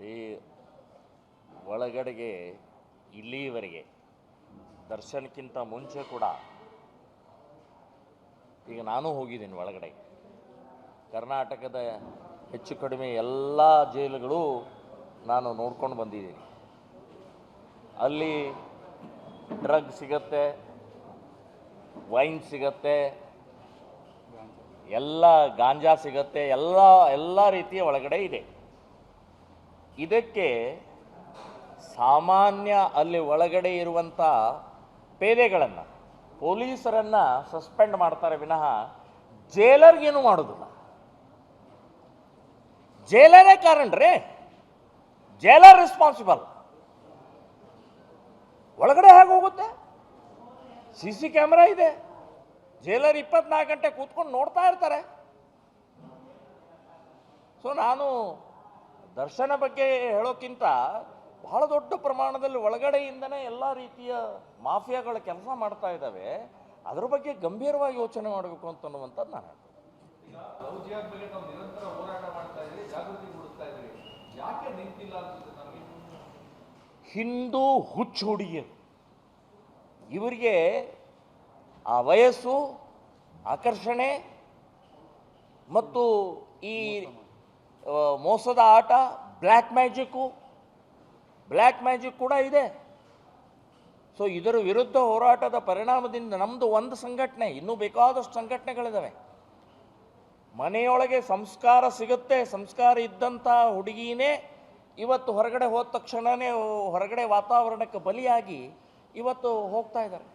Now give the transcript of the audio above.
ಈ ಒಳಗಡೆಗೆ ಇಲ್ಲಿಯವರೆಗೆ ದರ್ಶನಕ್ಕಿಂತ ಮುಂಚೆ ಕೂಡ ಈಗ ನಾನು ಹೋಗಿದ್ದೀನಿ ಒಳಗಡೆ. ಕರ್ನಾಟಕದ ಹೆಚ್ಚು ಕಡಿಮೆ ಎಲ್ಲ ಜೈಲುಗಳು ನಾನು ನೋಡ್ಕೊಂಡು ಬಂದಿದ್ದೀನಿ. ಅಲ್ಲಿ ಡ್ರಗ್ ಸಿಗತ್ತೆ, ವೈನ್ ಸಿಗತ್ತೆ, ಎಲ್ಲ ಗಾಂಜಾ ಸಿಗತ್ತೆ, ಎಲ್ಲ ರೀತಿಯ ಒಳಗಡೆ ಇದೆ. ಇದಕ್ಕೆ ಸಾಮಾನ್ಯ ಅಲ್ಲಿ ಒಳಗಡೆ ಇರುವಂಥ ಪೇದೆಗಳನ್ನು, ಪೊಲೀಸರನ್ನು ಸಸ್ಪೆಂಡ್ ಮಾಡ್ತಾರೆ ವಿನಃ ಜೈಲರ್ಗೇನು ಮಾಡೋದಿಲ್ಲ. ಜೈಲರೇ ಕಾರಣ ರೀ, ಜೈಲರ್ ರೆಸ್ಪಾನ್ಸಿಬಲ್. ಒಳಗಡೆ ಹೇಗೆ ಹೋಗುತ್ತೆ? CC ಕ್ಯಾಮ್ರಾ ಇದೆ, ಜೈಲರ್ 24 ಗಂಟೆ ಕೂತ್ಕೊಂಡು ನೋಡ್ತಾ ಇರ್ತಾರೆ. ಸೊ ನಾನು ದರ್ಶನ ಬಗ್ಗೆ ಹೇಳೋಕ್ಕಿಂತ ಬಹಳ ದೊಡ್ಡ ಪ್ರಮಾಣದಲ್ಲಿ ಒಳಗಡೆಯಿಂದನೇ ಎಲ್ಲ ರೀತಿಯ ಮಾಫಿಯಾಗಳ ಕೆಲಸ ಮಾಡ್ತಾ ಇದ್ದಾವೆ. ಅದರ ಬಗ್ಗೆ ಗಂಭೀರವಾಗಿ ಯೋಚನೆ ಮಾಡಬೇಕು ಅಂತನ್ನುವಂಥದ್ದು ನಾನು ಹೇಳ್ತೀನಿ. ಹಿಂದೂ ಹುಚ್ಚು ಹುಡುಗಿಯರು, ಇವರಿಗೆ ಆ ವಯಸ್ಸು, ಆಕರ್ಷಣೆ ಮತ್ತು ಈ ಮೋಸದ ಆಟ, ಬ್ಲ್ಯಾಕ್ ಮ್ಯಾಜಿಕ್ ಕೂಡ ಇದೆ. ಸೊ ಇದರ ವಿರುದ್ಧ ಹೋರಾಟದ ಪರಿಣಾಮದಿಂದ ನಮ್ಮದು ಒಂದು ಸಂಘಟನೆ, ಇನ್ನೂ ಬೇಕಾದಷ್ಟು ಸಂಘಟನೆಗಳಿದ್ದಾವೆ. ಮನೆಯೊಳಗೆ ಸಂಸ್ಕಾರ ಸಿಗುತ್ತೆ, ಸಂಸ್ಕಾರ ಇದ್ದಂಥ ಹುಡುಗಿನೇ ಇವತ್ತು ಹೊರಗಡೆ ಹೋದ ತಕ್ಷಣವೇ ಹೊರಗಡೆ ವಾತಾವರಣಕ್ಕೆ ಬಲಿಯಾಗಿ ಇವತ್ತು ಹೋಗ್ತಾ ಇದ್ದಾರೆ.